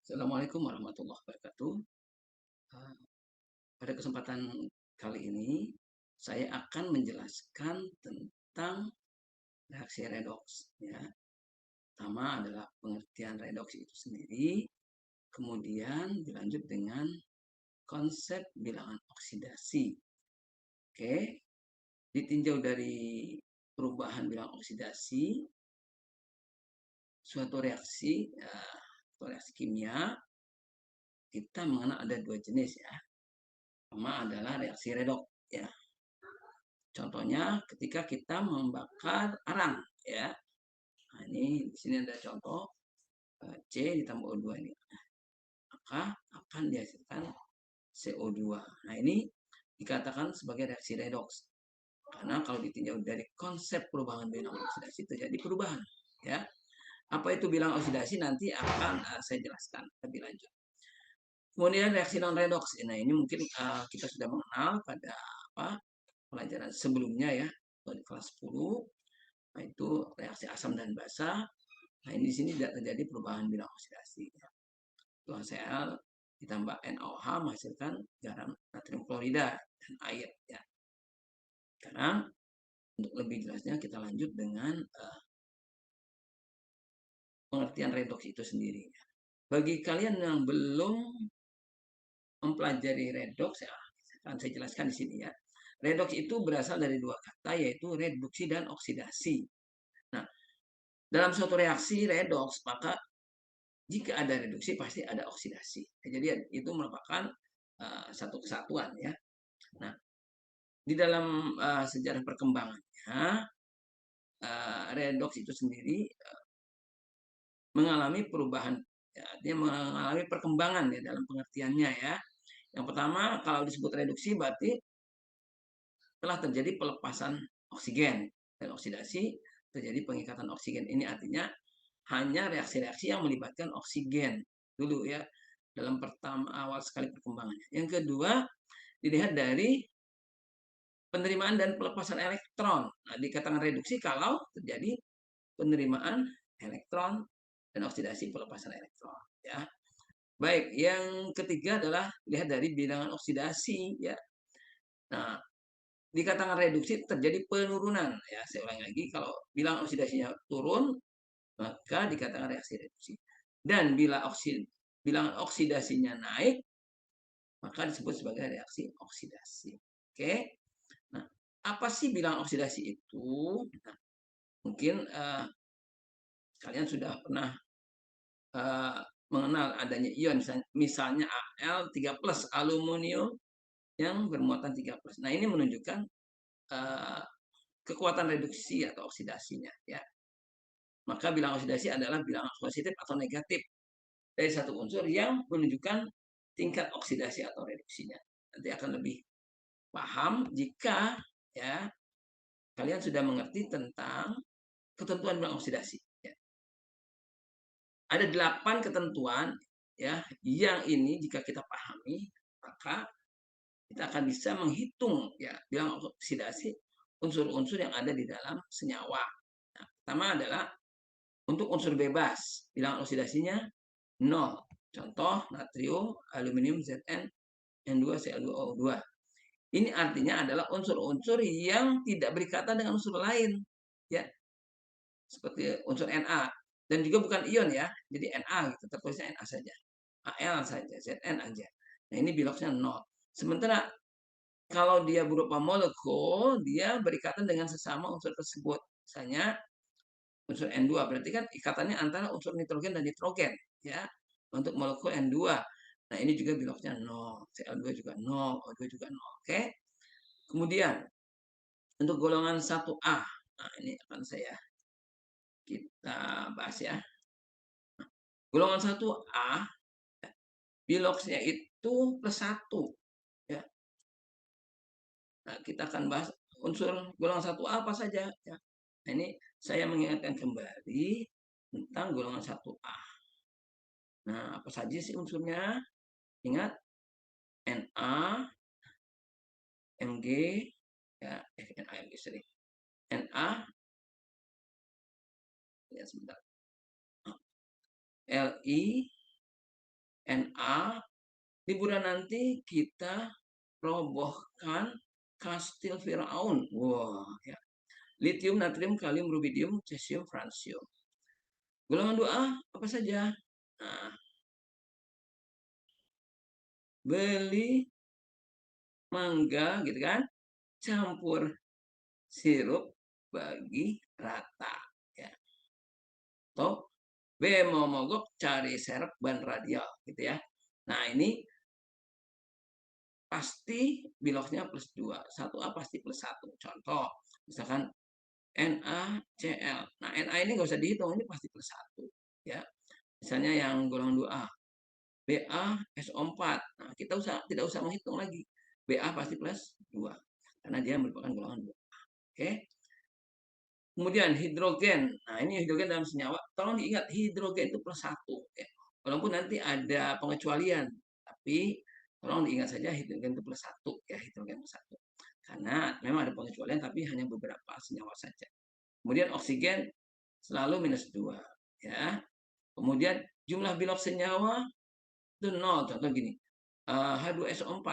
Assalamualaikum warahmatullahi wabarakatuh. Eh, Pada kesempatan kali ini, saya akan menjelaskan tentang reaksi redoks. Ya. Pertama adalah pengertian redoks itu sendiri, kemudian dilanjut dengan konsep bilangan oksidasi. Oke, ditinjau dari perubahan bilangan oksidasi, suatu reaksi, reaksi kimia, kita mengenal ada dua jenis ya. Pertama adalah reaksi redoks. Ya. Contohnya ketika kita membakar arang ya. Nah, ini di sini ada contoh C ditambah O2 ini. Maka akan dihasilkan CO2. Nah, ini dikatakan sebagai reaksi redoks. Karena kalau ditinjau dari konsep perubahan bilangan oksidasi terjadi perubahan ya. Apa itu bilangan oksidasi nanti akan saya jelaskan lebih lanjut. Kemudian reaksi non redoks. Nah, ini mungkin kita sudah mengenal pada pelajaran sebelumnya ya, di kelas 10. Nah, itu reaksi asam dan basa. Nah, ini di sini tidak terjadi perubahan bilangan oksidasi. Tuang Cl ditambah NaOH menghasilkan garam natrium klorida dan air. Ya. Sekarang untuk lebih jelasnya kita lanjut dengan pengertian redoks itu sendiri. Bagi kalian yang belum mempelajari redoks, ya, akan saya jelaskan di sini ya. Redoks itu berasal dari dua kata, yaitu reduksi dan oksidasi. Nah, dalam suatu reaksi redoks, maka jika ada reduksi pasti ada oksidasi. Jadi itu merupakan satu kesatuan ya. Nah, di dalam sejarah perkembangannya redoks itu sendiri mengalami perubahan, ya, dia mengalami perkembangan ya dalam pengertiannya ya. Yang pertama kalau disebut reduksi berarti telah terjadi pelepasan oksigen dan oksidasi terjadi pengikatan oksigen. Ini artinya hanya reaksi-reaksi yang melibatkan oksigen dulu ya dalam pertama awal sekali perkembangannya. Yang kedua dilihat dari penerimaan dan pelepasan elektron. Nah, dikatakan reduksi kalau terjadi penerimaan elektron dan oksidasi pelepasan elektron ya. Baik, yang ketiga adalah lihat dari bilangan oksidasi ya. Nah, dikatakan reduksi terjadi penurunan ya. Saya ulangi lagi, kalau bilangan oksidasinya turun maka dikatakan reaksi reduksi. Dan bila bilangan oksidasinya naik maka disebut sebagai reaksi oksidasi. Oke. Nah, apa sih bilangan oksidasi itu? Nah, mungkin kalian sudah pernah mengenal adanya ion, misalnya Al3+ aluminium yang bermuatan 3+. Nah, ini menunjukkan kekuatan reduksi atau oksidasinya ya. Maka bilangan oksidasi adalah bilangan positif atau negatif dari satu unsur yang menunjukkan tingkat oksidasi atau reduksinya. Nanti akan lebih paham jika ya kalian sudah mengerti tentang ketentuan bilangan oksidasi. Ya. Ada 8 ketentuan ya yang ini jika kita pahami maka kita akan bisa menghitung ya bilangan oksidasi unsur-unsur yang ada di dalam senyawa. Nah, pertama adalah untuk unsur bebas bilangan oksidasinya 0. Contoh natrium, aluminium, Zn, N2Cl2O2. Ini artinya adalah unsur-unsur yang tidak berikatan dengan unsur lain. Ya, seperti unsur Na. Dan juga bukan ion ya. Jadi Na gitu, tertulisnya Na saja. Al saja, Zn aja. Nah, ini biloksnya 0. Sementara kalau dia berupa molekul, dia berikatan dengan sesama unsur tersebut. Misalnya unsur N2, berarti kan ikatannya antara unsur nitrogen dan nitrogen. Ya, untuk molekul N2. Nah, ini juga biloksnya 0. Cl2 juga 0, O2 juga 0. Oke. Kemudian untuk golongan 1A. Nah, ini akan kita bahas ya. Golongan 1A biloksnya itu +1 ya. Nah, kita akan bahas unsur golongan 1A apa saja ya. Nah, ini saya mengingatkan kembali tentang golongan 1A. Nah, apa saja sih unsurnya? Ingat Na, Mg, ya, Na, Mg sering. Na, ya sebentar. Li, Na, liburan nanti kita robohkan kastil Firaun. Wah, ya. Litium, natrium, kalium, rubidium, cesium, fransium. Golongan 2A apa saja? Nah, beli mangga gitu kan, campur sirup bagi rata ya. Atau B mau mogok cari serep ban radial gitu ya. Nah, ini pasti biloknya plus 2. 1A pasti plus 1. Contoh, misalkan NaCl. Nah, Na ini nggak usah dihitung, ini pasti plus 1 ya. Misalnya yang golongan 2A, BaSO4. Nah, kita tidak usah menghitung lagi. Ba pasti plus 2 karena dia merupakan golongan 2. Oke. Kemudian hidrogen. Nah, ini hidrogen dalam senyawa. Tolong diingat, hidrogen itu plus 1. Ya. Walaupun nanti ada pengecualian. Tapi tolong diingat saja hidrogen itu plus 1. Ya, hidrogen plus 1. Karena memang ada pengecualian, tapi hanya beberapa senyawa saja. Kemudian oksigen selalu minus 2. Ya. Kemudian jumlah bilok senyawa itu 0. Contoh gini. H2SO4.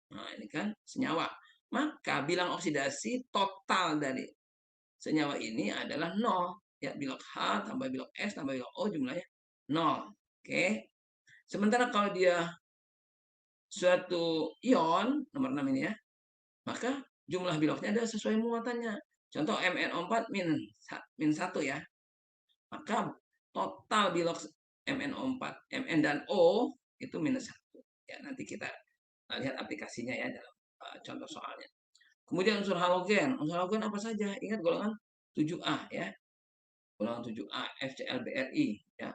Nah, ini kan senyawa. Maka bilang oksidasi total dari senyawa ini adalah 0. Ya, bilok H tambah bilok S tambah bilok O jumlahnya 0. Oke. Sementara kalau dia suatu ion, nomor 6 ini ya, maka jumlah biloknya adalah sesuai muatannya. Contoh MnO4 min 1 ya. Maka total bilok MnO4, Mn dan O itu minus 1. Ya, nanti kita lihat aplikasinya ya dalam contoh soalnya. Kemudian unsur halogen. Unsur halogen apa saja? Ingat golongan 7A ya. Golongan 7A FClBrI ya.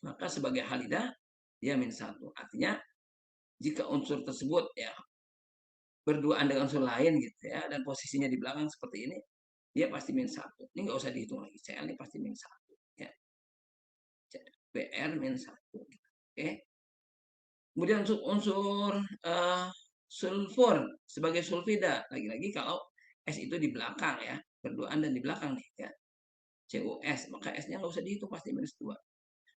Maka sebagai halida dia min 1. Artinya jika unsur tersebut ya berduaan dengan unsur lain gitu ya dan posisinya di belakang seperti ini, dia pasti min 1. Ini nggak usah dihitung lagi. Cl ini pasti min 1 ya. Br min 1. Oke. Kemudian unsur sulfur sebagai sulfida. Lagi-lagi kalau S itu di belakang ya, berduaan dan di belakang nih ya. CuS, maka S-nya nggak usah dihitung, pasti minus 2.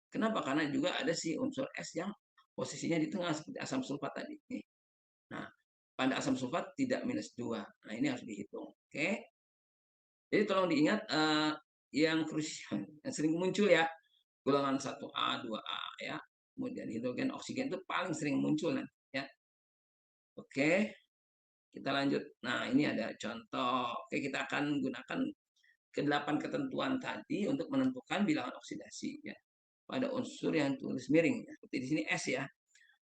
Kenapa? Karena juga ada si unsur S yang posisinya di tengah seperti asam sulfat tadi. Nih. Nah, pada asam sulfat tidak minus 2. Nah, ini harus dihitung. Oke. Jadi tolong diingat yang krusial, yang sering muncul ya, golongan 1A, 2A ya. Kemudian hidrogen, oksigen itu paling sering muncul nanti ya. Oke, kita lanjut. Nah, ini ada contoh. Oke, kita akan gunakan ke-8 ketentuan tadi untuk menentukan bilangan oksidasi ya. Pada unsur yang tulis miring. Seperti di sini S ya.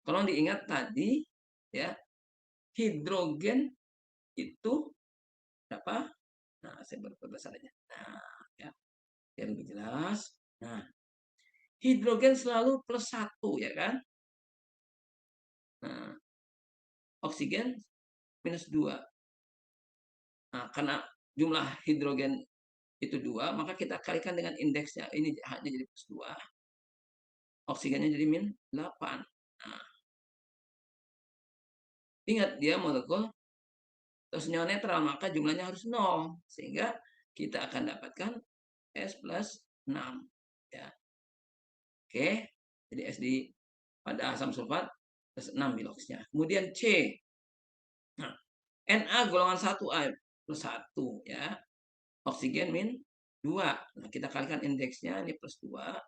Tolong diingat tadi ya, hidrogen itu berapa? Nah, saya berbahasannya. Nah, ya, biar lebih jelas. Nah, hidrogen selalu plus 1 ya kan? Nah, oksigen minus 2. Nah, karena jumlah hidrogen itu 2, maka kita kalikan dengan indeksnya. Ini hanya jadi plus 2. Oksigennya jadi min 8. Nah, ingat dia molekul atau senyawa netral, maka jumlahnya harus 0. Sehingga kita akan dapatkan S plus 6. Ya. Oke, jadi S pada asam sulfat plus 6 biloksnya. Kemudian C. Nah, Na golongan 1A plus 1 ya. Oksigen min 2. Nah, kita kalikan indeksnya ini plus 2.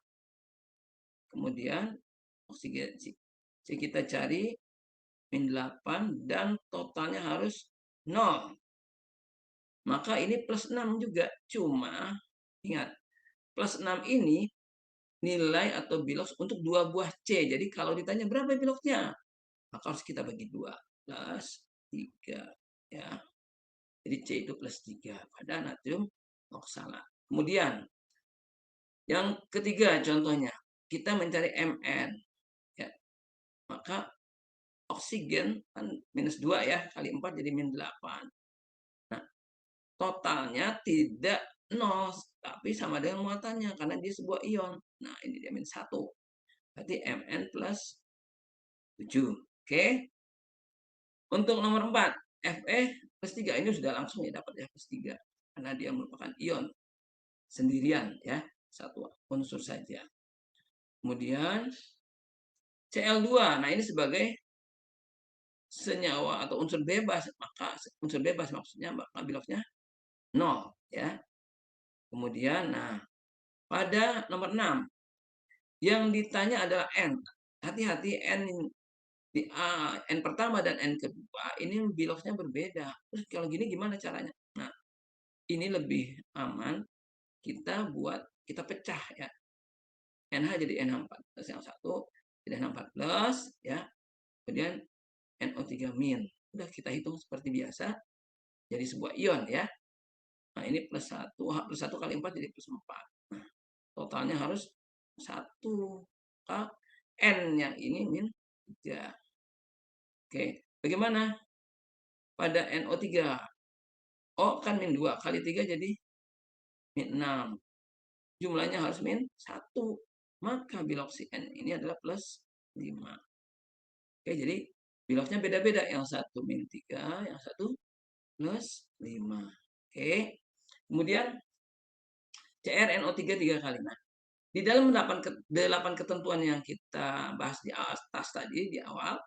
Kemudian oksigen C kita cari min 8 dan totalnya harus 0. Maka ini plus 6 juga. Cuma ingat, plus 6 ini nilai atau biloks untuk 2 buah C. Jadi kalau ditanya berapa biloknya, maka harus kita bagi 2. Plus 3. Ya. Jadi C itu plus 3 pada natrium oksalat. Kemudian yang ketiga contohnya, kita mencari Mn. Ya. Maka oksigen kan minus 2 ya, kali 4 jadi min 8. Nah, totalnya tidak 0, tapi sama dengan muatannya karena dia sebuah ion. Nah, ini dia min 1. Berarti Mn plus 7. Oke. Untuk nomor 4, Fe plus 3. Ini sudah langsung ya dapat ya plus 3. Karena dia merupakan ion sendirian ya, satu unsur saja. Kemudian Cl2. Nah, ini sebagai senyawa atau unsur bebas, maka unsur bebas maksudnya maka biloknya 0 ya. Kemudian nah, pada nomor 6 yang ditanya adalah N. Hati-hati N di N pertama dan N kedua ini biloknya berbeda. Terus kalau gini gimana caranya? Nah, ini lebih aman kita pecah ya. NH jadi NH4+ yang satu, jadi NH4+ ya. Kemudian NO3-. Udah kita hitung seperti biasa jadi sebuah ion ya. Nah, ini +1, H+1 kali 4 jadi +4. Nah, totalnya harus 1. N yang ini -3. Oke, bagaimana pada NO3? O kan -2 kali 3 jadi -6. Jumlahnya harus -1. Maka biloksi N ini adalah +5. Oke, jadi biloknya beda-beda. Yang satu -3, yang satu +5. Oke. Kemudian CrNO3 3 kali. Nah, di dalam 8 ketentuan yang kita bahas di atas tadi di awal,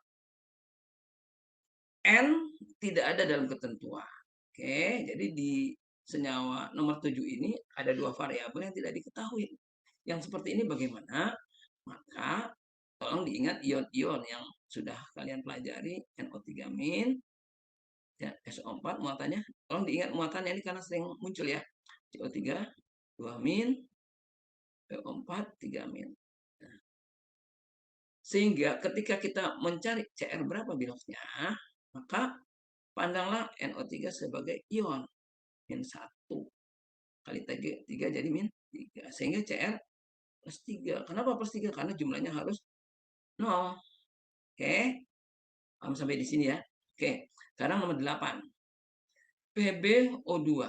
N tidak ada dalam ketentuan. Oke, jadi di senyawa nomor 7 ini ada 2 variabel yang tidak diketahui. Yang seperti ini bagaimana? Maka tolong diingat ion-ion yang sudah kalian pelajari, NO3-, ya, SO4 muatannya. Tolong diingat muatannya ini karena sering muncul ya. CO3 2-, PO4 3-. Nah, sehingga ketika kita mencari Cr berapa biloknya, maka pandanglah NO3 sebagai ion -1 kali 3 jadi -3 sehingga Cr +3. Kenapa +3? Karena jumlahnya harus 0. Oke. Paham sampai di sini ya? Oke. Sekarang nomor 8. PbO2.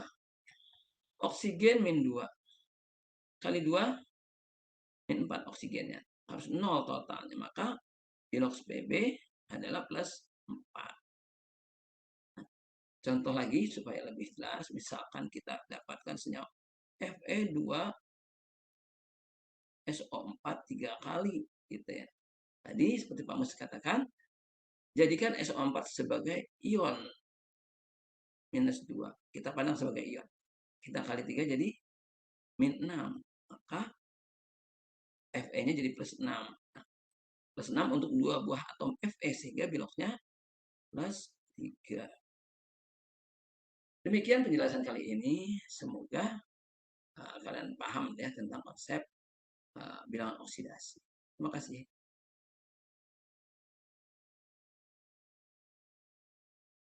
Oksigen -2 kali 2 -4 oksigennya. Harus 0 totalnya. Maka biloks Pb adalah +4. Contoh lagi supaya lebih jelas, misalkan kita dapatkan senyawa Fe2SO4 3 kali gitu ya. Tadi seperti Pak Mus katakan, jadikan SO4 sebagai ion -2. Kita pandang sebagai ion. Kita kali 3 jadi -6. Maka Fe-nya jadi +6. Nah, +6 untuk 2 buah atom Fe sehingga biloknya +3. Demikian penjelasan kali ini. Semoga kalian paham ya tentang konsep bilangan oksidasi. Terima kasih.